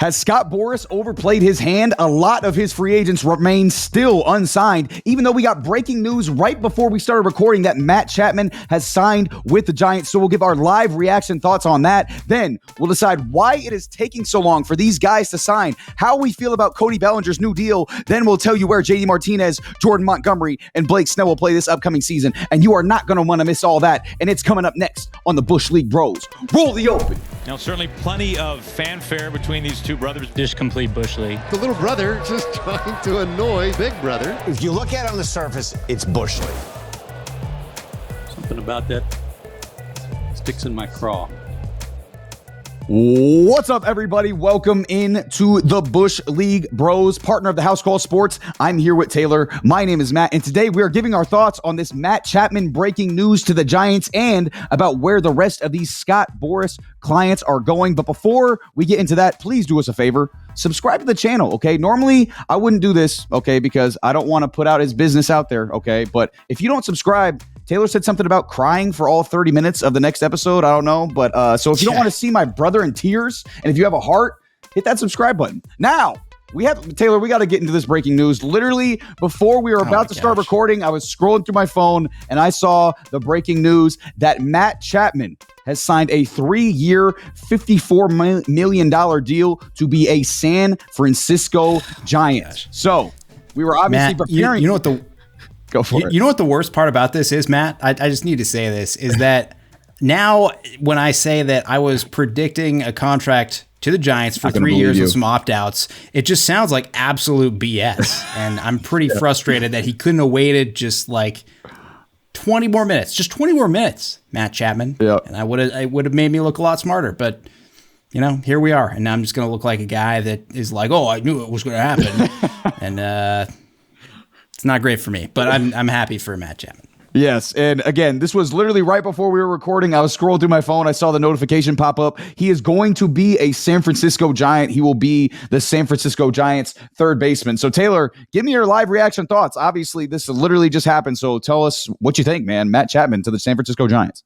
Has Scott Boras overplayed his hand? A lot of his free agents remain still unsigned, even though we got breaking news right before we started recording that Matt Chapman has signed with the Giants. So we'll give our live reaction thoughts on that. Then we'll decide why it is taking so long for these guys to sign, how we feel about Cody Bellinger's new deal. Then we'll tell you where JD Martinez, Jordan Montgomery, and Blake Snell will play this upcoming season. And you are not going to want to miss all that. And it's coming up next on the Bush League Bros. Roll the open. Now, certainly plenty of fanfare between these two brothers. Just complete Bush League. The little brother just trying to annoy big brother. If you look at it on the surface, it's Bush League. Something about that sticks in my craw. What's up, everybody? Welcome in to the Bush League Bros, partner of the House Call Sports. I'm here with Taylor. My name is Matt, and today we are giving our thoughts on this Matt Chapman breaking news to the Giants and about where the rest of these Scott Boras clients are going. But before we get into that, please do us a favor. Subscribe to the channel, okay? Normally, I wouldn't do this, okay, because I don't want to put out his business out there, okay? But if you don't subscribe, Taylor said something about crying for all 30 minutes of the next episode. I don't know. But so if you don't want to see my brother in tears, and if you have a heart, hit that subscribe button. Now, Taylor, we got to get into this breaking news. Literally, before we were about to start recording, I was scrolling through my phone, and I saw the breaking news that Matt Chapman has signed a 3-year, $54 million deal to be a San Francisco Giant. So we were obviously preparing. You know what the Go for it. You know what the worst part about this is, Matt? I just need to say this, is that now when I say that I was predicting a contract to the Giants for 3 years with some opt-outs, it just sounds like absolute BS. And I'm pretty frustrated that he couldn't have waited just like 20 more minutes. Just 20 more minutes, Matt Chapman. Yeah. And it would have made me look a lot smarter. But, you know, here we are. And now I'm just going to look like a guy that is like, oh, I knew it was going to happen. And it's not great for me, but I'm happy for Matt Chapman. Yes, and again, this was literally right before we were recording. I was scrolling through my phone. I saw the notification pop up. He is going to be a San Francisco Giant. He will be the San Francisco Giants third baseman. So, Taylor, give me your live reaction thoughts. Obviously, this literally just happened, so tell us what you think, man. Matt Chapman to the San Francisco Giants.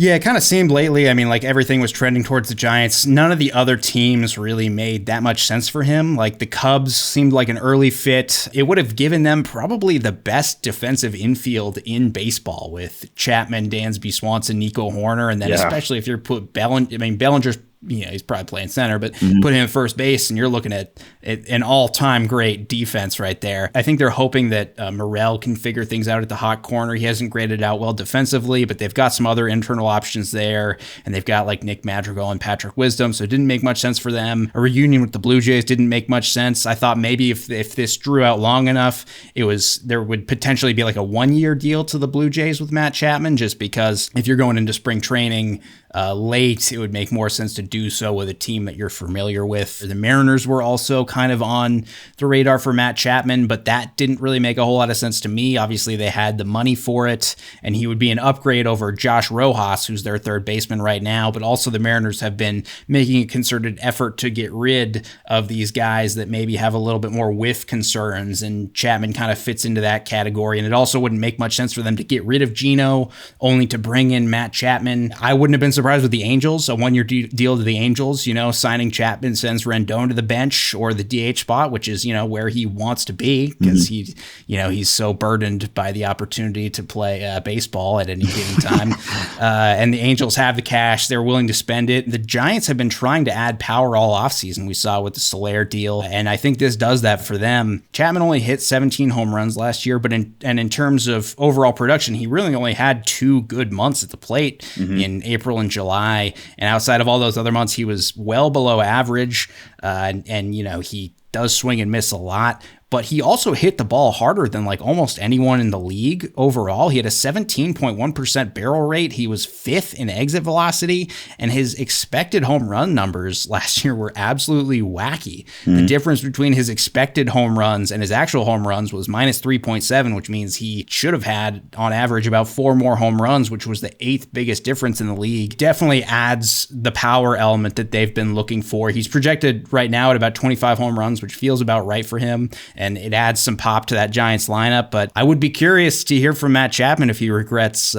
Yeah, it kind of seemed lately, I mean, like everything was trending towards the Giants. None of the other teams really made that much sense for him. Like the Cubs seemed like an early fit. It would have given them probably the best defensive infield in baseball with Chapman, Dansby Swanson, Nico Horner, and then especially if you're put Bellinger's, you know, he's probably playing center, but put him at first base and you're looking at an all-time great defense right there. I think they're hoping that Morel can figure things out at the hot corner. He hasn't graded out well defensively, but they've got some other internal options there, and they've got like Nick Madrigal and Patrick Wisdom, so it didn't make much sense for them. A reunion with the Blue Jays didn't make much sense. I thought maybe if this drew out long enough, there would potentially be like a 1-year deal to the Blue Jays with Matt Chapman, just because if you're going into spring training late, it would make more sense to do so with a team that you're familiar with. The Mariners were also kind of on the radar for Matt Chapman, but that didn't really make a whole lot of sense to me. Obviously, they had the money for it, and he would be an upgrade over Josh Rojas, who's their third baseman right now, but also the Mariners have been making a concerted effort to get rid of these guys that maybe have a little bit more whiff concerns, and Chapman kind of fits into that category, and it also wouldn't make much sense for them to get rid of Geno only to bring in Matt Chapman. I wouldn't have been surprised with the Angels, a 1-year deal to the Angels, you know, signing Chapman sends Rendon to the bench or the DH spot, which is, you know, where he wants to be because he's so burdened by the opportunity to play baseball at any given time. And the Angels have the cash. They're willing to spend it. The Giants have been trying to add power all offseason. We saw with the Soler deal, and I think this does that for them. Chapman only hit 17 home runs last year, but in terms of overall production, he really only had 2 good months at the plate in April and July, and outside of all those other months, he was well below average, and you know, he does swing and miss a lot, but he also hit the ball harder than like almost anyone in the league overall. He had a 17.1% barrel rate. He was 5th in exit velocity, and his expected home run numbers last year were absolutely wacky. The difference between his expected home runs and his actual home runs was minus 3.7, which means he should have had on average about 4 more home runs, which was the 8th biggest difference in the league. Definitely adds the power element that they've been looking for. He's projected right now at about 25 home runs, which feels about right for him, and it adds some pop to that Giants lineup. But I would be curious to hear from Matt Chapman if he regrets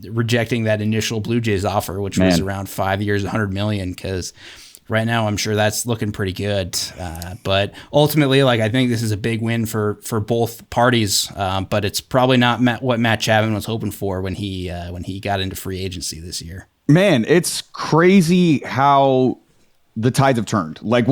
rejecting that initial Blue Jays offer, which was around 5 years, $100 million, because right now, I'm sure that's looking pretty good. But ultimately, like, I think this is a big win for both parties. But it's probably not what Matt Chapman was hoping for when he got into free agency this year. Man, it's crazy how the tides have turned. Like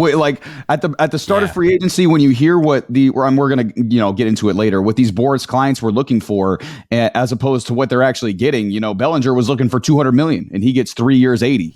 at the start of free agency, when you hear what we're gonna get into it later, what these Boras clients were looking for, as opposed to what they're actually getting. Bellinger was looking for $200 million, and he gets 3 years, 80.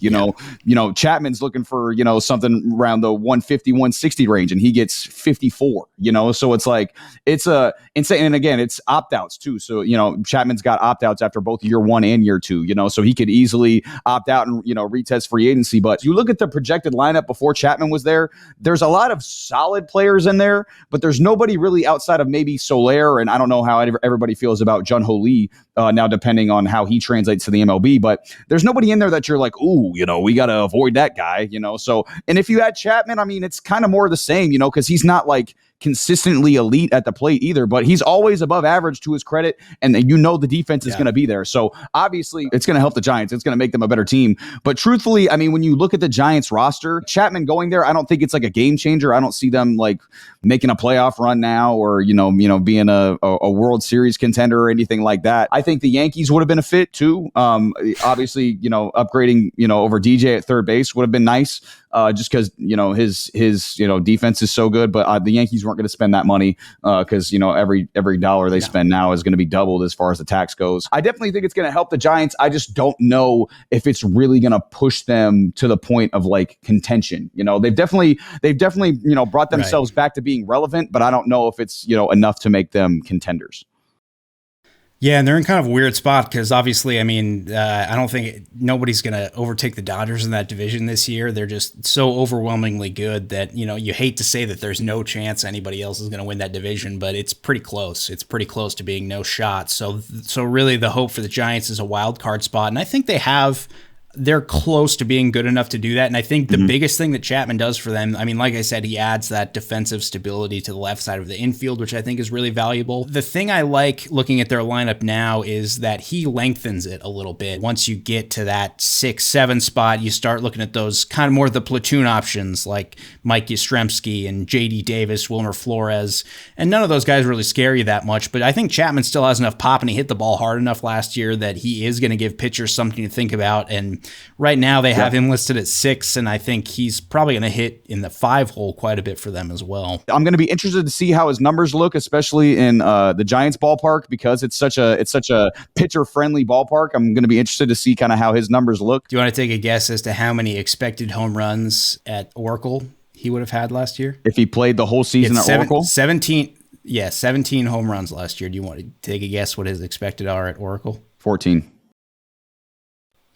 Chapman's looking for something around the 150, 160 range, and he gets 54. So it's like it's a insane. And again, it's opt outs too. So Chapman's got opt outs after both year 1 and year 2. So he could easily opt out and retest free agency. But you look at the projected lineup before Chapman was there, there's a lot of solid players in there, but there's nobody really outside of maybe Soler, and I don't know how everybody feels about Jun Ho Lee now, depending on how he translates to the MLB, but there's nobody in there that you're like, ooh, we got to avoid that guy, so, and if you add Chapman, I mean, it's kind of more of the same, because he's not like consistently elite at the plate either, but he's always above average to his credit, and the defense is going to be there. So obviously it's going to help the Giants. It's going to make them a better team. But truthfully, I mean, when you look at the Giants roster, Chapman going there, I don't think it's like a game changer. I don't see them like making a playoff run now, or being a World Series contender or anything like that. I think the Yankees would have been a fit too. Obviously, upgrading over DJ at third base would have been nice. Just because his defense is so good, but the Yankees weren't going to spend that money because every dollar they spend now is going to be doubled as far as the tax goes. I definitely think it's going to help the Giants. I just don't know if it's really going to push them to the point of like contention. They've definitely brought themselves back to being relevant, but I don't know if it's enough to make them contenders. Yeah, and they're in kind of a weird spot because obviously, I mean, I don't think nobody's going to overtake the Dodgers in that division this year. They're just so overwhelmingly good that, you hate to say that there's no chance anybody else is going to win that division, but it's pretty close. It's pretty close to being no shot. So really the hope for the Giants is a wild card spot, and I think they're close to being good enough to do that. And I think the biggest thing that Chapman does for them, I mean, like I said, he adds that defensive stability to the left side of the infield, which I think is really valuable. The thing I like looking at their lineup now is that he lengthens it a little bit. Once you get to that 6-7 spot, you start looking at those kind of more the platoon options like Mike Yastrzemski and JD Davis, Wilmer Flores. And none of those guys really scare you that much. But I think Chapman still has enough pop, and he hit the ball hard enough last year that he is going to give pitchers something to think about. And right now they have him listed at 6, and I think he's probably going to hit in the 5 hole quite a bit for them as well. I'm going to be interested to see how his numbers look, especially in the Giants ballpark, because it's such a pitcher friendly ballpark. I'm going to be interested to see kind of how his numbers look. Do you want to take a guess as to how many expected home runs at Oracle he would have had last year? If he played the whole season at Oracle? 17 home runs last year. Do you want to take a guess what his expected are at Oracle? 14.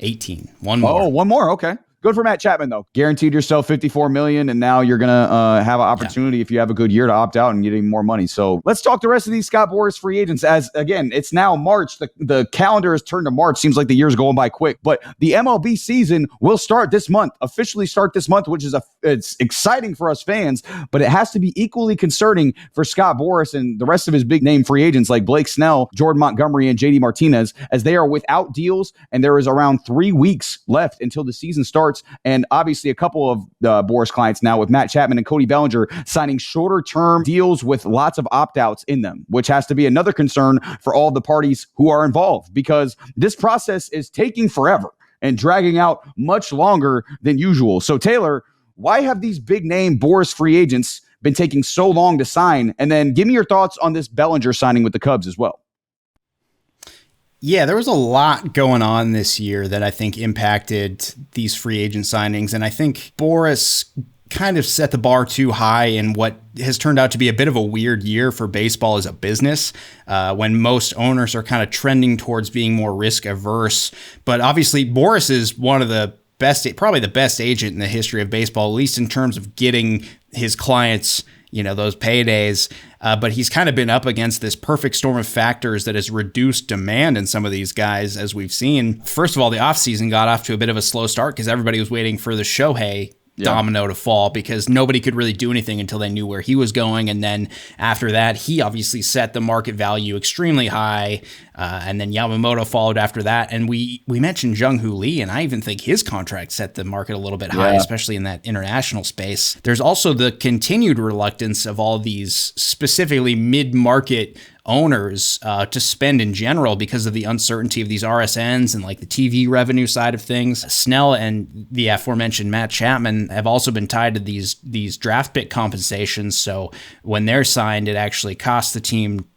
18. One more. Oh, one more. Okay. Good for Matt Chapman, though. Guaranteed yourself $54 million, and now you're going to have an opportunity if you have a good year to opt out and get even more money. So let's talk the rest of these Scott Boras free agents. As, again, it's now March. The calendar has turned to March. Seems like the year's going by quick. But the MLB season will start this month, officially start this month, which is it's exciting for us fans, but it has to be equally concerning for Scott Boras and the rest of his big-name free agents like Blake Snell, Jordan Montgomery, and JD Martinez, as they are without deals, and there is around 3 weeks left until the season starts. And obviously a couple of Boras clients now with Matt Chapman and Cody Bellinger signing shorter term deals with lots of opt-outs in them, which has to be another concern for all the parties who are involved, because this process is taking forever and dragging out much longer than usual. So Taylor, why have these big name Boras free agents been taking so long to sign? And then give me your thoughts on this Bellinger signing with the Cubs as well. Yeah, there was a lot going on this year that I think impacted these free agent signings. And I think Boras kind of set the bar too high in what has turned out to be a bit of a weird year for baseball as a business, when most owners are kind of trending towards being more risk averse. But obviously, Boras is one of the best, probably the best agent in the history of baseball, at least in terms of getting his clients those paydays. But he's kind of been up against this perfect storm of factors that has reduced demand in some of these guys, as we've seen. First of all, the offseason got off to a bit of a slow start because everybody was waiting for the Shohei domino to fall because nobody could really do anything until they knew where he was going. And then after that, he obviously set the market value extremely high. And then Yamamoto followed after that. And we mentioned Jung-Hoo Lee, and I even think his contract set the market a little bit high, especially in that international space. There's also the continued reluctance of all these specifically mid-market owners to spend in general because of the uncertainty of these RSNs and like the TV revenue side of things. Snell and the aforementioned Matt Chapman have also been tied to these draft pick compensations. So when they're signed, it actually costs the team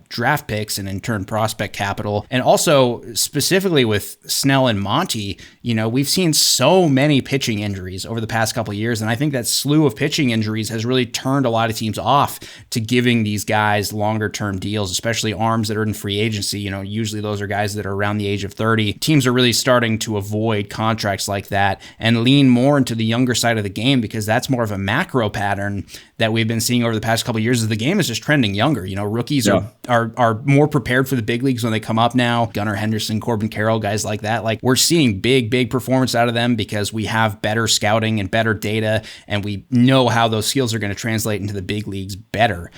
draft picks and in turn prospect capital. And also specifically with Snell and Monty, we've seen so many pitching injuries over the past couple of years. And I think that slew of pitching injuries has really turned a lot of teams off to giving these guys longer term deals, especially arms that are in free agency. Usually those are guys that are around the age of 30. Teams are really starting to avoid contracts like that and lean more into the younger side of the game because that's more of a macro pattern that we've been seeing over the past couple of years. As the game is just trending younger. Rookies are more prepared for the big leagues when they come up now. Gunnar Henderson, Corbin Carroll, guys like that. Like we're seeing big performance out of them because we have better scouting and better data, and we know how those skills are going to translate into the big leagues better.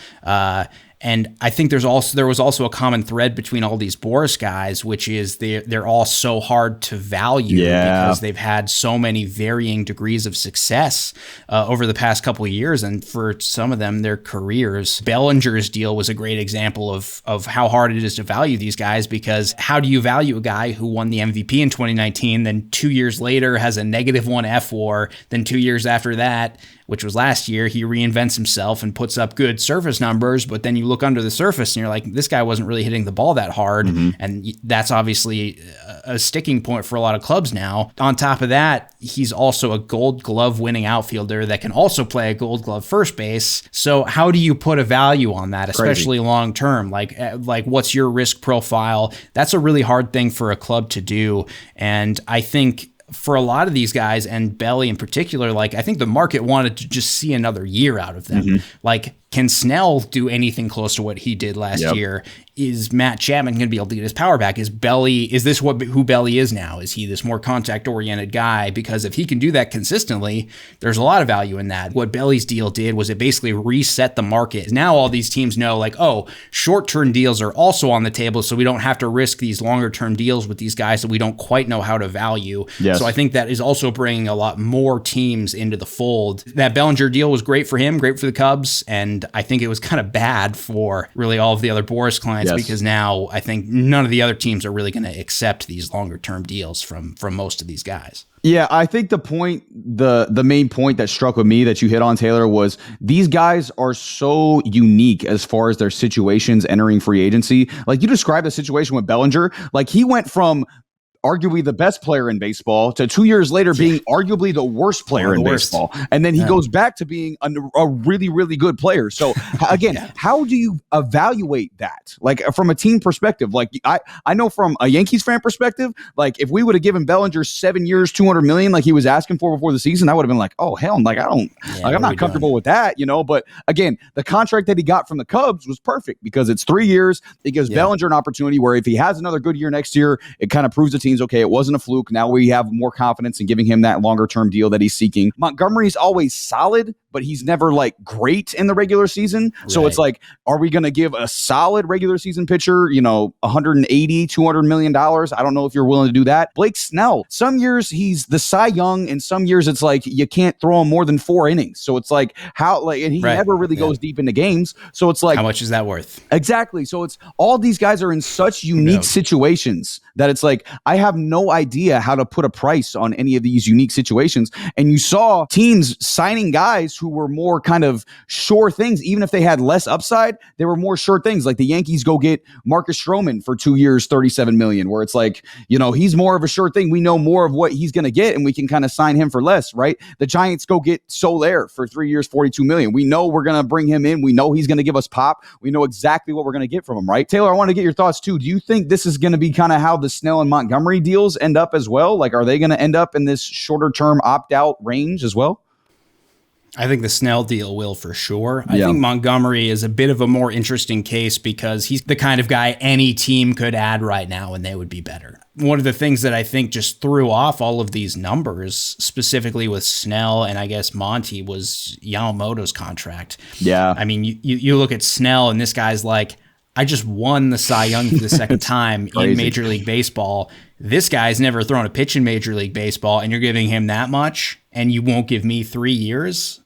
And I think there was also a common thread between all these Boras guys, which is they're all so hard to value because they've had so many varying degrees of success over the past couple of years, and for some of them, their careers. Bellinger's deal was a great example of how hard it is to value these guys, because how do you value a guy who won the MVP in 2019, then 2 years later has a -1 F-WAR, then 2 years after that, which was last year, he reinvents himself and puts up good surface numbers, but then you look under the surface and you're like, this guy wasn't really hitting the ball that hard. And that's obviously a sticking point for a lot of clubs now. On top of that, he's also a Gold Glove winning outfielder that can also play a Gold Glove first base. So how do you put a value on that, especially long term? Like what's your risk profile? That's a really hard thing for a club to do. And I think for a lot of these guys, and Belly in particular, I think the market wanted to just see another year out of them. Can Snell do anything close to what he did last year? Is Matt Chapman going to be able to get his power back? Is this who Belly is now? Is he this more contact-oriented guy? Because if he can do that consistently, there's a lot of value in that. What Belly's deal did was it basically reset the market. Now all these teams know, short-term deals are also on the table, so we don't have to risk these longer-term deals with these guys that we don't quite know how to value. Yes. So I think that is also bringing a lot more teams into the fold. That Bellinger deal was great for him, great for the Cubs, and I think it was kind of bad for really all of the other Boras clients because now I think none of the other teams are really going to accept these longer term deals from most of these guys. Yeah, I think the main point that struck with me that you hit on, Taylor, was these guys are so unique as far as their situations entering free agency. Like you described the situation with Bellinger, like he went from arguably the best player in baseball to 2 years later being arguably the worst player in baseball. And then he goes back to being a really, really good player. So again, how do you evaluate that? Like from a team perspective, like I know from a Yankees fan perspective, like if we would have given Bellinger 7 years, $200 million, like he was asking for before the season, I would have been like, oh hell, like I'm not comfortable with that, But again, the contract that he got from the Cubs was perfect because it's 3 years. It gives Bellinger an opportunity where if he has another good year next year, it kind of proves the team's okay, it wasn't a fluke. Now we have more confidence in giving him that longer term deal that he's seeking. Montgomery's always solid, but he's never great in the regular season. So it's like, are we going to give a solid regular season pitcher, $180, $200 million? I don't know if you're willing to do that. Blake Snell, some years he's the Cy Young, and some years it's like you can't throw him more than 4 innings. So it's like and he never really goes deep into games. So it's like, how much is that worth? Exactly. So it's all these guys are in such unique situations that it's like, I have no idea how to put a price on any of these unique situations. And you saw teams signing guys who were more kind of sure things. Even if they had less upside, they were more sure things. Like the Yankees go get Marcus Stroman for 2 years, $37 million, where it's like, he's more of a sure thing. We know more of what he's going to get and we can kind of sign him for less, right? The Giants go get Soler for 3 years, $42 million. We know we're going to bring him in. We know he's going to give us pop. We know exactly what we're going to get from him, right? Taylor, I want to get your thoughts too. Do you think this is going to be kind of how the Snell and Montgomery deals end up as well? Like, are they going to end up in this shorter term opt-out range as well? I think the Snell deal will for sure. I think Montgomery is a bit of a more interesting case because he's the kind of guy any team could add right now and they would be better. One of the things that I think just threw off all of these numbers, specifically with Snell and I guess Monty, was Yamamoto's contract. Yeah. I mean, you look at Snell and this guy's like, I just won the Cy Young for the second time in Major League Baseball. This guy's never thrown a pitch in Major League Baseball, and you're giving him that much, and you won't give me 3 years?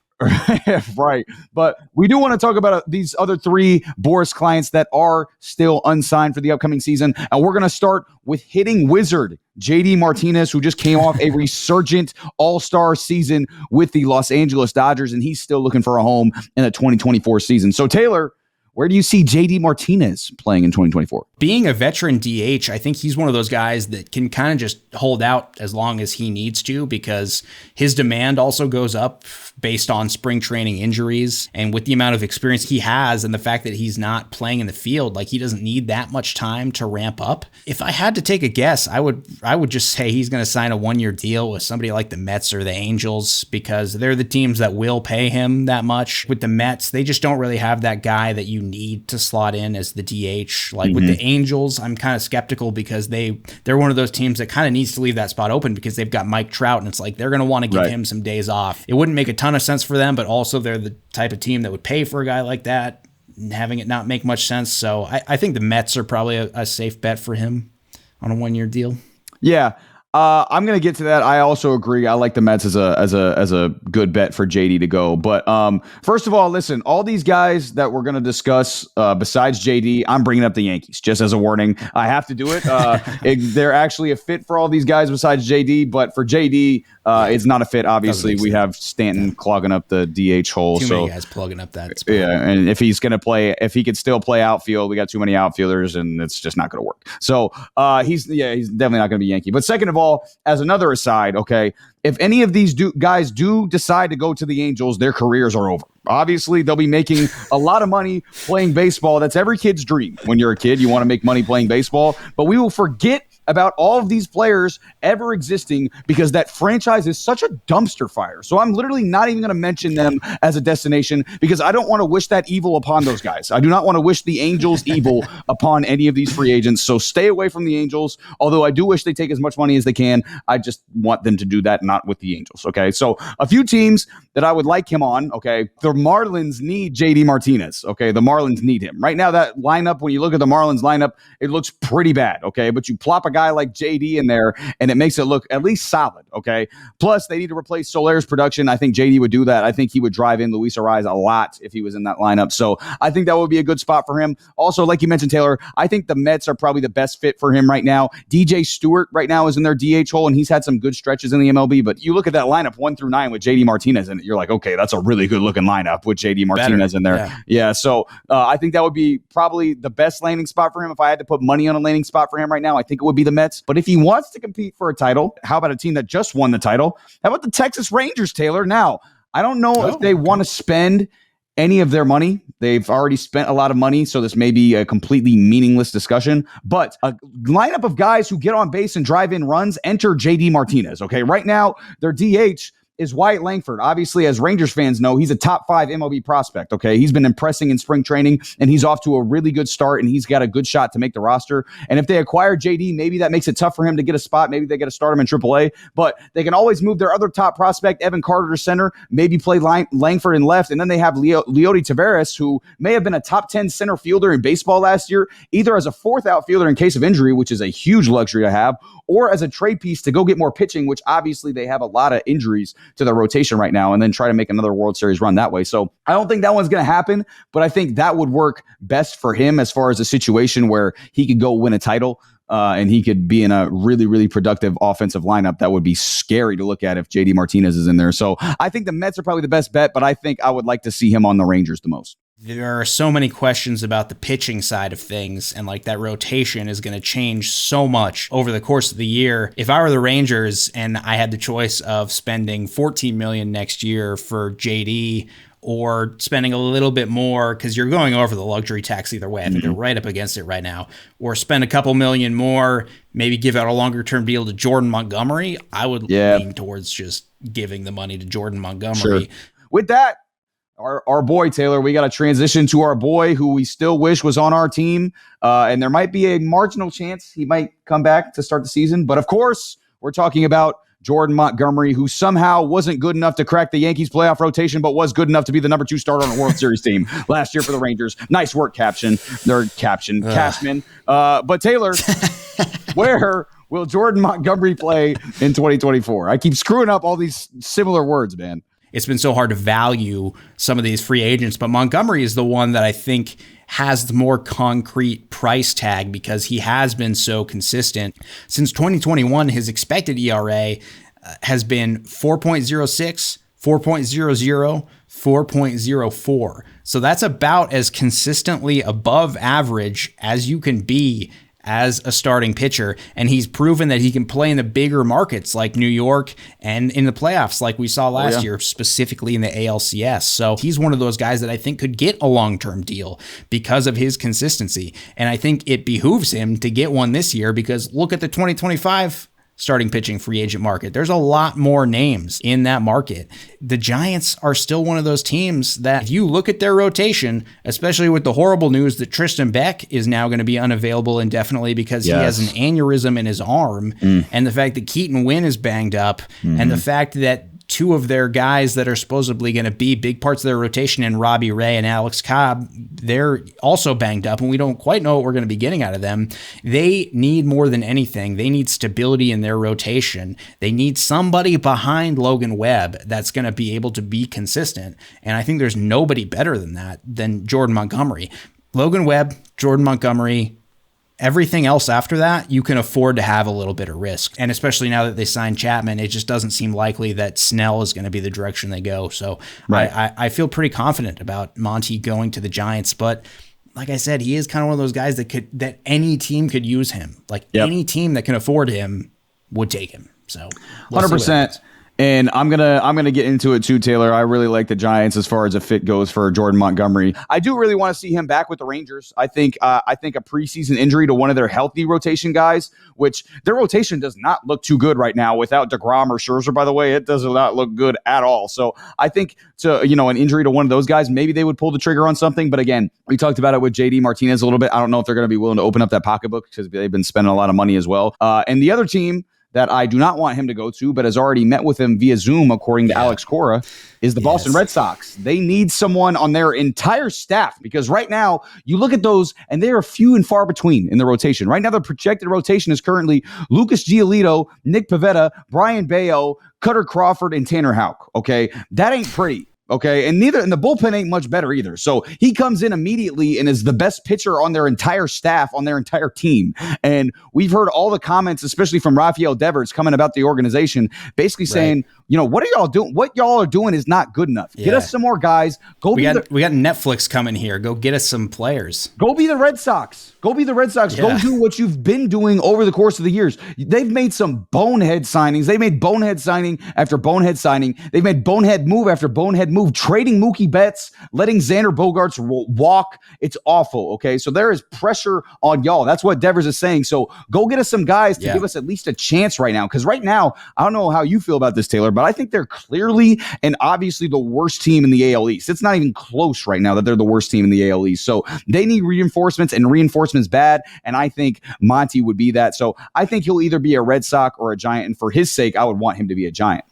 Right. But we do want to talk about these other 3 Boras clients that are still unsigned for the upcoming season. And we're going to start with hitting wizard JD Martinez, who just came off a resurgent all-star season with the Los Angeles Dodgers, and he's still looking for a home in the 2024 season. So, Taylor, where do you see JD Martinez playing in 2024? Being a veteran DH, I think he's one of those guys that can kind of just hold out as long as he needs to because his demand also goes up based on spring training injuries. And with the amount of experience he has and the fact that he's not playing in the field, like he doesn't need that much time to ramp up. If I had to take a guess, I would just say he's going to sign a 1-year deal with somebody like the Mets or the Angels because they're the teams that will pay him that much. With the Mets, they just don't really have that guy that you need to slot in as the DH. Like with the Angels, I'm kind of skeptical because they're one of those teams that kind of needs to leave that spot open because they've got Mike Trout and it's like they're going to want to give him some days off. It wouldn't make a ton of sense for them, but also they're the type of team that would pay for a guy like that, having it not make much sense. So I think the Mets are probably a safe bet for him on a 1-year deal. Yeah. I'm going to get to that. I also agree. I like the Mets as a good bet for JD to go. But first of all, listen, all these guys that we're going to discuss besides JD, I'm bringing up the Yankees just as a warning. I have to do it. They're actually a fit for all these guys besides JD. But for JD, it's not a fit. Obviously, we have Stanton clogging up the DH hole. Too many guys plugging up that spot. Yeah, and if he could still play outfield, we got too many outfielders, and it's just not going to work. So he's definitely not going to be Yankee. But second of all, as another aside, okay, if any of these guys do decide to go to the Angels, their careers are over. Obviously, they'll be making a lot of money playing baseball. That's every kid's dream. When you're a kid, you want to make money playing baseball. But we will forget about all of these players ever existing because that franchise is such a dumpster fire. So I'm literally not even going to mention them as a destination because I don't want to wish that evil upon those guys. I do not want to wish the Angels evil upon any of these free agents. So stay away from the Angels, although I do wish they take as much money as they can. I just want them to do that, not with the Angels. Okay, so a few teams that I would like him on. Okay, the Marlins need JD Martinez. Okay, the Marlins need him. Right now, that lineup, when you look at the Marlins lineup, it looks pretty bad. Okay, but you plop a guy like JD in there and it makes it look at least solid. Okay. Plus they need to replace Soler's production. I think JD would do that. I think he would drive in Luis Ariz a lot if he was in that lineup. So I think that would be a good spot for him. Also, like you mentioned, Taylor, I think the Mets are probably the best fit for him right now. DJ Stewart right now is in their DH hole and he's had some good stretches in the MLB, but you look at that lineup 1 through 9 with JD Martinez in it, you're like, okay, that's a really good looking lineup with JD Martinez in there. Yeah. So I think that would be probably the best landing spot for him. If I had to put money on a landing spot for him right now, I think it would be the Mets. But if he wants to compete for a title, how about a team that just won the title? How about the Texas Rangers, Taylor? Now, I don't know if they want to spend any of their money. They've already spent a lot of money, so this may be a completely meaningless discussion. But a lineup of guys who get on base and drive in runs, enter JD Martinez. Okay, right now, their DH is Wyatt Langford. Obviously, as Rangers fans know, he's a top 5 MLB prospect, okay? He's been impressing in spring training, and he's off to a really good start, and he's got a good shot to make the roster. And if they acquire JD, maybe that makes it tough for him to get a spot. Maybe they got to start him in AAA, but they can always move their other top prospect, Evan Carter, to center, maybe play Langford in left, and then they have Leody Taveras, who may have been a top 10 center fielder in baseball last year, either as a 4th outfielder in case of injury, which is a huge luxury to have, or as a trade piece to go get more pitching, which obviously they have a lot of injuries to the rotation right now, and then try to make another World Series run that way. So I don't think that one's going to happen, but I think that would work best for him as far as a situation where he could go win a title and he could be in a really, really productive offensive lineup. That would be scary to look at if JD Martinez is in there. So I think the Mets are probably the best bet, but I think I would like to see him on the Rangers the most. There are so many questions about the pitching side of things, and like that rotation is going to change so much over the course of the year. If I were the Rangers and I had the choice of spending $14 million next year for JD or spending a little bit more because you're going over the luxury tax either way, I think they're right up against it right now, or spend a couple million more, maybe give out a longer term deal to Jordan Montgomery, I would lean towards just giving the money to Jordan Montgomery. Sure. with that, our boy Taylor, we got to transition to our boy who we still wish was on our team. And there might be a marginal chance he might come back to start the season. But of course, we're talking about Jordan Montgomery, who somehow wasn't good enough to crack the Yankees playoff rotation, but was good enough to be the number 2 starter on a World Series team last year for the Rangers. Nice work, Cashman. But Taylor, where will Jordan Montgomery play in 2024? I keep screwing up all these similar words, man. It's been so hard to value some of these free agents, but Montgomery is the one that I think has the more concrete price tag because he has been so consistent. Since 2021, his expected ERA has been 4.06, 4.00, 4.04. So that's about as consistently above average as you can be as a starting pitcher, and he's proven that he can play in the bigger markets like New York and in the playoffs like we saw last year, specifically in the ALCS. So he's one of those guys that I think could get a long-term deal because of his consistency, and I think it behooves him to get one this year because look at the 2025 starting pitching free agent market. There's a lot more names in that market. The Giants are still one of those teams that if you look at their rotation, especially with the horrible news that Tristan Beck is now going to be unavailable indefinitely because he has an aneurysm in his arm, and the fact that Keaton Wynn is banged up, and the fact that 2 of their guys that are supposedly going to be big parts of their rotation in Robbie Ray and Alex Cobb, they're also banged up and we don't quite know what we're going to be getting out of them. They need more than anything. They need stability in their rotation. They need somebody behind Logan Webb that's going to be able to be consistent. And I think there's nobody better than that, than Jordan Montgomery. Logan Webb, Jordan Montgomery, everything else after that, you can afford to have a little bit of risk. And especially now that they signed Chapman, it just doesn't seem likely that Snell is going to be the direction they go. So I feel pretty confident about Monty going to the Giants. But like I said, he is kind of one of those guys that any team could use him. Like any team that can afford him would take him. So 100%. And I'm gonna get into it too, Taylor. I really like the Giants as far as a fit goes for Jordan Montgomery. I do really want to see him back with the Rangers. I think a preseason injury to one of their healthy rotation guys, which their rotation does not look too good right now without DeGrom or Scherzer. By the way, it does not look good at all. So I think an injury to one of those guys, maybe they would pull the trigger on something. But again, we talked about it with JD Martinez a little bit. I don't know if they're going to be willing to open up that pocketbook because they've been spending a lot of money as well. And the other team that I do not want him to go to, but has already met with him via Zoom, according to Alex Cora, is the Boston Red Sox. They need someone on their entire staff because right now you look at those and they are few and far between in the rotation. Right now, the projected rotation is currently Lucas Giolito, Nick Pivetta, Brian Bayo, Cutter Crawford, and Tanner Houck. Okay, that ain't pretty. Okay, and the bullpen ain't much better either. So he comes in immediately and is the best pitcher on their entire staff, on their entire team. And we've heard all the comments, especially from Rafael Devers, coming about the organization, basically saying, what are y'all doing? What y'all are doing is not good enough. Get us some more guys. We got Netflix coming here. Go get us some players. Go be the Red Sox. Go do what you've been doing over the course of the years. They've made some bonehead signings. They made bonehead signing after bonehead signing. They've made bonehead move after bonehead move, trading Mookie Betts, letting Xander Bogaerts walk. It's awful, okay? So there is pressure on y'all. That's what Devers is saying. So go get us some guys to give us at least a chance right now. Because right now, I don't know how you feel about this, Taylor, but I think they're clearly and obviously the worst team in the AL East. It's not even close right now that they're the worst team in the AL East. So they need reinforcements, and reinforcements bad, and I think Monty would be that. So I think he'll either be a Red Sox or a Giant, and for his sake, I would want him to be a Giant.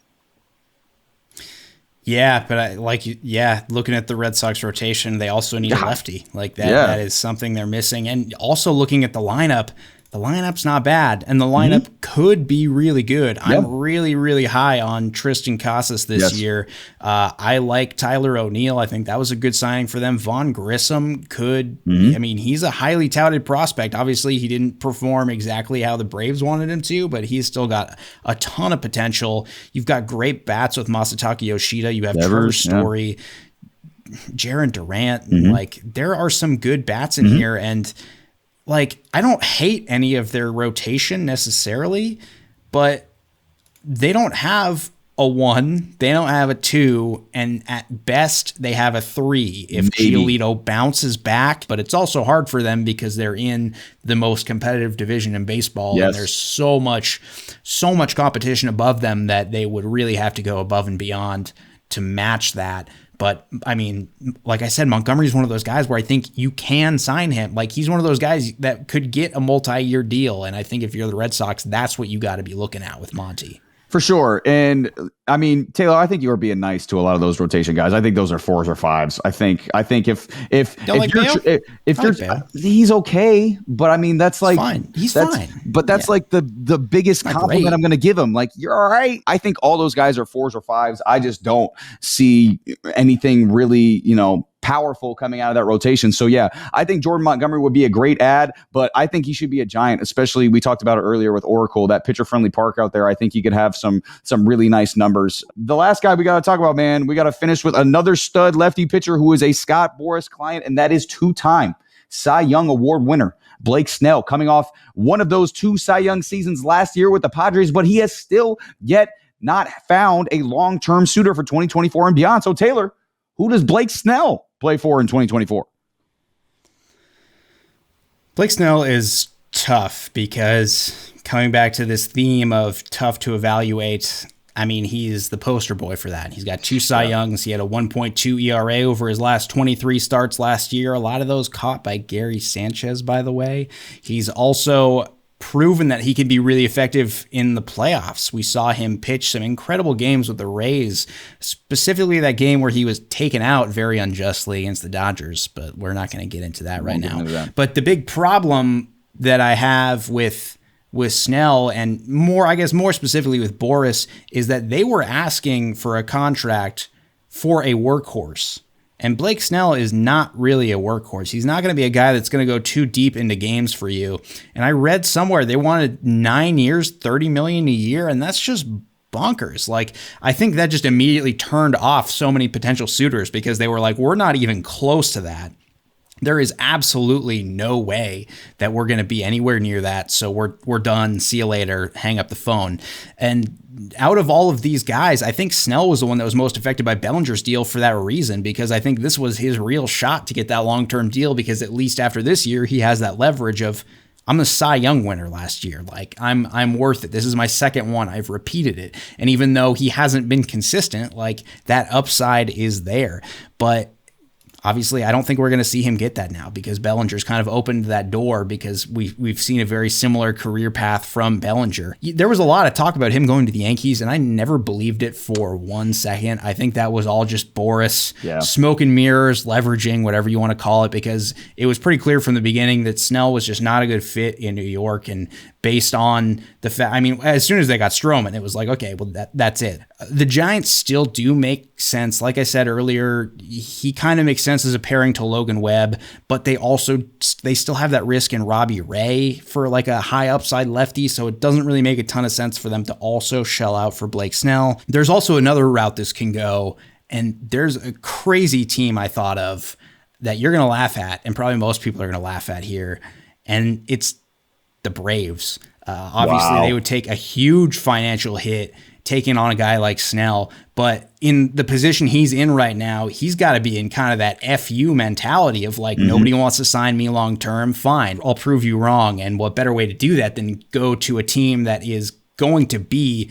Yeah, but looking at the Red Sox rotation, they also need a lefty. Like that, that is something they're missing. And also looking at the lineup's not bad, and the lineup could be really good. I'm really, really high on Tristan Casas this year. I like Tyler O'Neill. I think that was a good signing for them. Vaughn Grissom could, he's a highly touted prospect. Obviously, he didn't perform exactly how the Braves wanted him to, but he's still got a ton of potential. You've got great bats with Masataka Yoshida. You have Trevor Story, Jarren Durant. Like, there are some good bats in here, and I don't hate any of their rotation necessarily, but they don't have a 1, they don't have a 2, and at best they have a 3 if Giolito bounces back. But it's also hard for them because they're in the most competitive division in baseball, and there's so much competition above them that they would really have to go above and beyond to match that. But I mean, like I said, Montgomery's one of those guys where I think you can sign him. Like, he's one of those guys that could get a multi-year deal. And I think if you're the Red Sox, that's what you got to be looking at with Monty. For sure. And I mean, Taylor, I think you were being nice to a lot of those rotation guys. I think those are 4s or 5s. I think if you're he's okay, but I mean, that's like fine. He's fine. But that's like the biggest compliment I'm going to give him. Like, you're all right. I think all those guys are 4s or 5s. I just don't see anything really, powerful coming out of that rotation. So yeah, I think Jordan Montgomery would be a great add, but I think he should be a Giant, especially we talked about it earlier with Oracle, that pitcher friendly park out there. I think he could have some really nice numbers. The last guy we got to talk about, man, we got to finish with another stud lefty pitcher who is a Scott Boras client, and that is 2-time Cy Young Award winner Blake Snell, coming off one of those 2 Cy Young seasons last year with the Padres, but he has still yet not found a long-term suitor for 2024 and beyond. So Taylor, who does Blake Snell play for in 2024? Blake Snell is tough because, coming back to this theme of tough to evaluate, I mean, he's the poster boy for that. He's got 2 Cy Youngs. He had a 1.2 ERA over his last 23 starts last year. A lot of those caught by Gary Sanchez, by the way. He's also proven that he can be really effective in the playoffs. We saw him pitch some incredible games with the Rays, specifically that game where he was taken out very unjustly against the Dodgers, but we're not going to get into that right now. But the big problem that I have with Snell, and more specifically with Boras, is that they were asking for a contract for a workhorse. And Blake Snell is not really a workhorse. He's not going to be a guy that's going to go too deep into games for you. And I read somewhere they wanted 9 years, $30 million a year, and that's just bonkers. Like, I think that just immediately turned off so many potential suitors because they were like, we're not even close to that. There is absolutely no way that we're going to be anywhere near that. So we're done. See you later. Hang up the phone. And out of all of these guys, I think Snell was the one that was most affected by Bellinger's deal for that reason, because I think this was his real shot to get that long-term deal, because at least after this year, he has that leverage of, I'm the Cy Young winner last year. Like, I'm worth it. This is my second one. I've repeated it. And even though he hasn't been consistent, like, that upside is there. But obviously, I don't think we're going to see him get that now, because Bellinger's kind of opened that door, because we've seen a very similar career path from Bellinger. There was a lot of talk about him going to the Yankees, and I never believed it for 1 second. I think that was all just Boras, smoke and mirrors, leveraging, whatever you want to call it, because it was pretty clear from the beginning that Snell was just not a good fit in New York. And based on the fact, I mean, as soon as they got Stroman, it was like, okay, well, that's it. The Giants still do make sense. Like I said earlier, he kind of makes sense as a pairing to Logan Webb, but they still have that risk in Robbie Ray for like a high upside lefty, so it doesn't really make a ton of sense for them to also shell out for Blake Snell. There's also another route this can go, and there's a crazy team I thought of that you're going to laugh at, and probably most people are going to laugh at here, and it's the Braves. Obviously, They would take a huge financial hit taking on a guy like Snell, but in the position he's in right now, he's got to be in kind of that FU mentality of like, nobody wants to sign me long term. Fine, I'll prove you wrong. And what better way to do that than go to a team that is going to be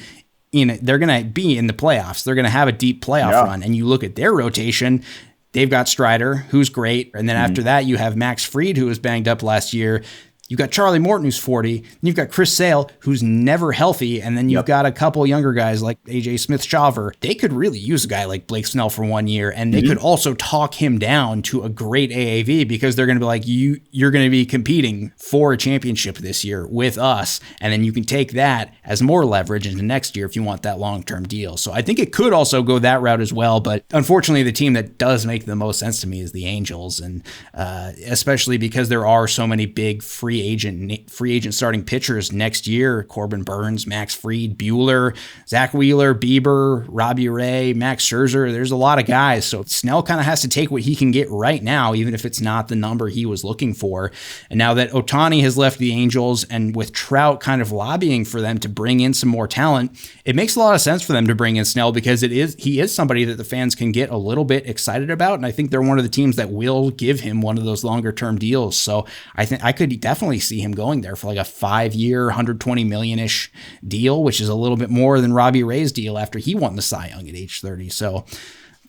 they're going to be in the playoffs. They're going to have a deep playoff run. And you look at their rotation, they've got Strider, who's great. And then after that, you have Max Fried, who was banged up last year. You've got Charlie Morton, who's 40. And you've got Chris Sale, who's never healthy. And then you've got a couple younger guys like AJ Smith-Shawver. They could really use a guy like Blake Snell for 1 year. And they could also talk him down to a great AAV, because they're going to be like, you're going to be competing for a championship this year with us. And then you can take that as more leverage into next year if you want that long-term deal. So I think it could also go that route as well. But unfortunately, the team that does make the most sense to me is the Angels. And especially because there are so many big free agent starting pitchers next year: Corbin Burns, Max Fried, Buehler, Zach Wheeler, Bieber, Robbie Ray, Max Scherzer. There's a lot of guys. So Snell kind of has to take what he can get right now, even if it's not the number he was looking for. And now that Ohtani has left the Angels, and with Trout kind of lobbying for them to bring in some more talent, it makes a lot of sense for them to bring in Snell, because he is somebody that the fans can get a little bit excited about. And I think they're one of the teams that will give him one of those longer term deals. So I think I could definitely definitely see him going there for like a 5-year, 120 million-ish deal, which is a little bit more than Robbie Ray's deal after he won the Cy Young at age 30. So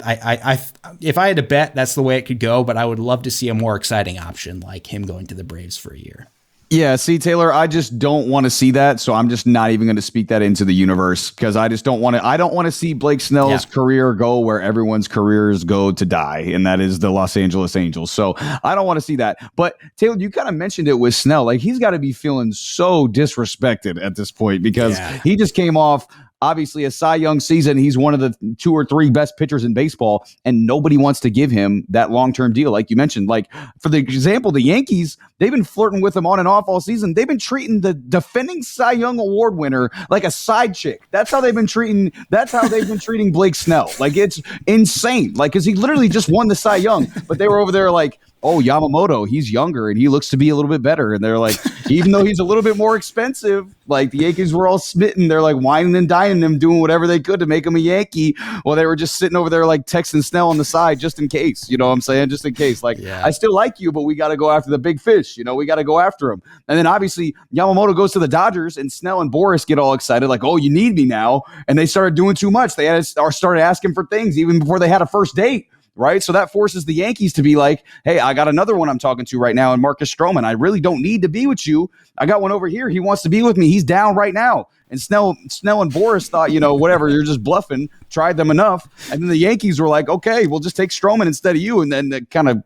if I had to bet, that's the way it could go, but I would love to see a more exciting option like him going to the Braves for a year. Yeah, see, Taylor, I just don't want to see that, so I'm just not even going to speak that into the universe because I just don't want to. I don't want to see Blake Snell's career go where everyone's careers go to die, and that is the Los Angeles Angels. So I don't want to see that. But Taylor, you kind of mentioned it with Snell. Like, he's got to be feeling so disrespected at this point because he just came off obviously a Cy Young season. He's one of the 2 or 3 best pitchers in baseball, and nobody wants to give him that long-term deal. Like you mentioned, like for the example, the Yankees, they've been flirting with him on and off all season. They've been treating the defending Cy Young Award winner like a side chick. That's how they've been treating Blake Snell. Like, it's insane. Like, cause he literally just won the Cy Young, but they were over there like, oh, Yamamoto, he's younger and he looks to be a little bit better. And they're like, even though he's a little bit more expensive, like the Yankees were all smitten. They're like whining and dining him, doing whatever they could to make him a Yankee. While they were just sitting over there like texting Snell on the side just in case. You know what I'm saying? Just in case. Like, I still like you, but we got to go after the big fish. You know, we got to go after him. And then obviously Yamamoto goes to the Dodgers and Snell and Boras get all excited like, oh, you need me now. And they started doing too much. They started asking for things even before they had a first date. Right. So that forces the Yankees to be like, hey, I got another one I'm talking to right now. And Marcus Stroman, I really don't need to be with you. I got one over here. He wants to be with me. He's down right now. And Snell and Boras thought, whatever, you're just bluffing, tried them enough. And then the Yankees were like, okay, we'll just take Stroman instead of you. And then they kind of,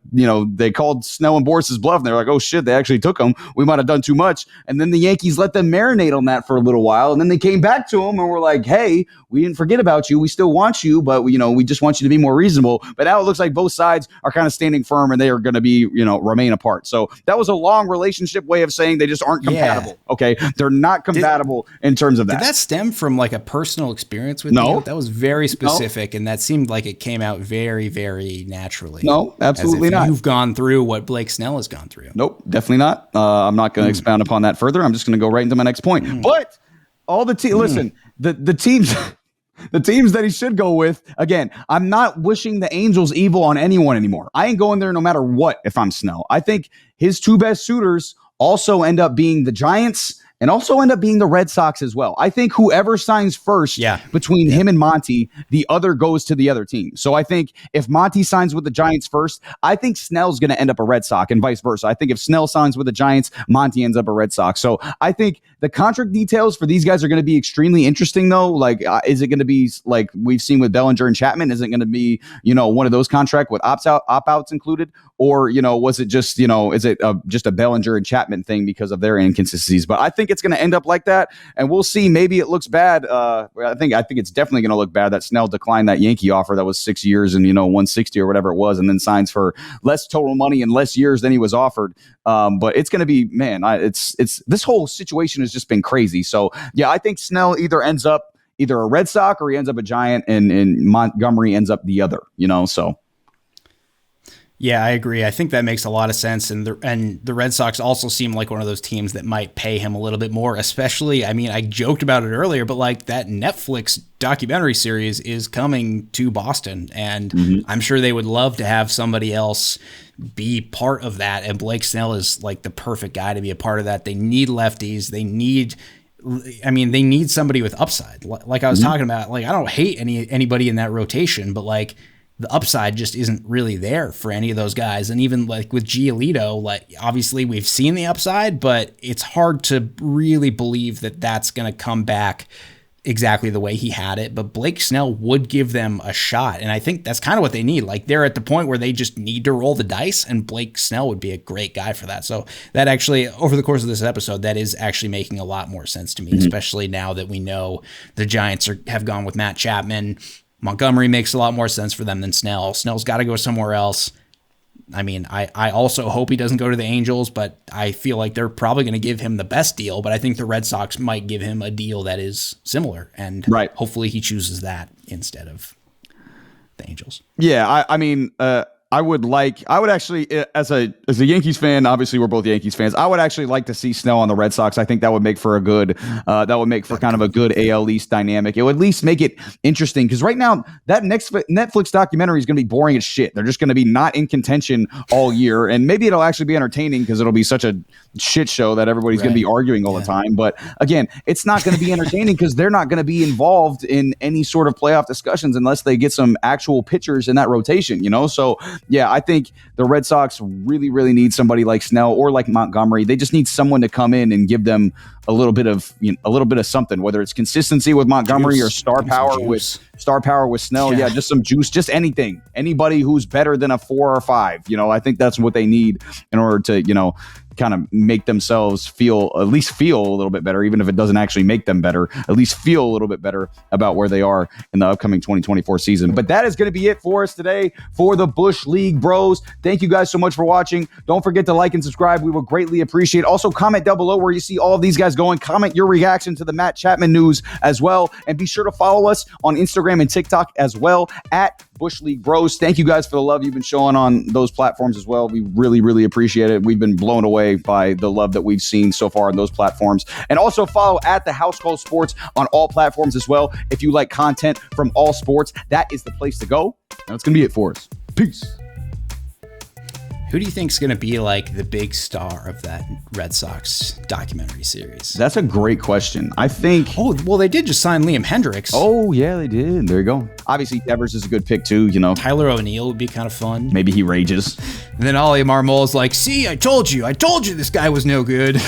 they called Snell and Boras' bluff. And they're like, oh, shit, they actually took him. We might have done too much. And then the Yankees let them marinate on that for a little while. And then they came back to him and were like, hey, we didn't forget about you. We still want you, but, we just want you to be more reasonable. But now it looks like both sides are kind of standing firm and they are going to be, remain apart. So that was a long relationship way of saying they just aren't compatible. Okay. They're not compatible in terms of that. Did that stem from like a personal experience with you? That was very specific, and that seemed like it came out very, very naturally. No, absolutely not. You've gone through what Blake Snell has gone through. Nope, definitely not. I'm not going to expound upon that further. I'm just going to go right into my next point. But all the listen, the teams. The teams that he should go with, again, I'm not wishing the Angels evil on anyone anymore. I ain't going there no matter what if I'm Snell. I think his 2 best suitors also end up being the Giants and also end up being the Red Sox as well. I think whoever signs first between him and Monty, the other goes to the other team. So I think if Monty signs with the Giants first, I think Snell's going to end up a Red Sox and vice versa. I think if Snell signs with the Giants, Monty ends up a Red Sox. So I think the contract details for these guys are going to be extremely interesting, though. Like, is it going to be like we've seen with Bellinger and Chapman? Is it going to be, one of those contracts with opt-outs included? Or, was it just, is it just a Bellinger and Chapman thing because of their inconsistencies? But I think it's going to end up like that. And we'll see. Maybe it looks bad. I think it's definitely going to look bad that Snell declined that Yankee offer that was 6 years and, 160 or whatever it was, and then signs for less total money and less years than he was offered. But it's going to be, man, it's this whole situation has just been crazy. So, yeah, I think Snell ends up either a Red Sox or he ends up a Giant and Montgomery ends up the other, so. Yeah, I agree. I think that makes a lot of sense. And the Red Sox also seem like one of those teams that might pay him a little bit more, especially, I joked about it earlier, but like that Netflix documentary series is coming to Boston. And I'm sure they would love to have somebody else be part of that. And Blake Snell is like the perfect guy to be a part of that. They need lefties. They need somebody with upside. Like I was talking about, like, I don't hate anybody in that rotation, but like, the upside just isn't really there for any of those guys. And even like with Giolito, like obviously we've seen the upside, but it's hard to really believe that that's going to come back exactly the way he had it. But Blake Snell would give them a shot. And I think that's kind of what they need. Like they're at the point where they just need to roll the dice, and Blake Snell would be a great guy for that. So that actually, over the course of this episode, that is actually making a lot more sense to me, especially now that we know the Giants have gone with Matt Chapman. Montgomery makes a lot more sense for them than Snell. Snell's got to go somewhere else. I also hope he doesn't go to the Angels, but I feel like they're probably going to give him the best deal, but I think the Red Sox might give him a deal that is similar, and hopefully he chooses that instead of the Angels. Yeah, I would actually, as a Yankees fan, obviously we're both Yankees fans. I would actually like to see Snell on the Red Sox. I think that would make for kind of a good AL East dynamic. It would at least make it interesting, because right now that next Netflix documentary is going to be boring as shit. They're just going to be not in contention all year, and maybe it'll actually be entertaining because it'll be such a shit show that everybody's going to be arguing all the time. But again, it's not going to be entertaining because they're not going to be involved in any sort of playoff discussions unless they get some actual pitchers in that rotation, So yeah, I think the Red Sox really, really need somebody like Snell or like Montgomery. They just need someone to come in and give them a little bit of something, whether it's consistency with Montgomery or star power with Snell. Yeah, just some juice, just anything. Anybody who's better than a 4 or 5. I think that's what they need in order to, kind of make themselves at least feel a little bit better, even if it doesn't actually make them better, at least feel a little bit better about where they are in the upcoming 2024 season. But that is going to be it for us today for the Bush League Bros. Thank you guys so much for watching. Don't forget to like and subscribe. We would greatly appreciate it. Also, comment down below where you see all of these guys going. Comment your reaction to the Matt Chapman news as well. And be sure to follow us on Instagram and TikTok as well at Bush League Bros. Thank you guys for the love you've been showing on those platforms as well. We really, really appreciate it. We've been blown away by the love that we've seen so far on those platforms. And also follow at the House Call Sports on all platforms as well. If you like content from all sports, that is the place to go. And that's going to be it for us. Peace. Who do you think is going to be like the big star of that Red Sox documentary series? That's a great question. I think. Oh, well, they did just sign Liam Hendricks. Oh, yeah, they did. There you go. Obviously, Devers is a good pick too. Tyler O'Neill would be kind of fun. Maybe he rages. And then Ollie Marmol's like, "See, I told you this guy was no good."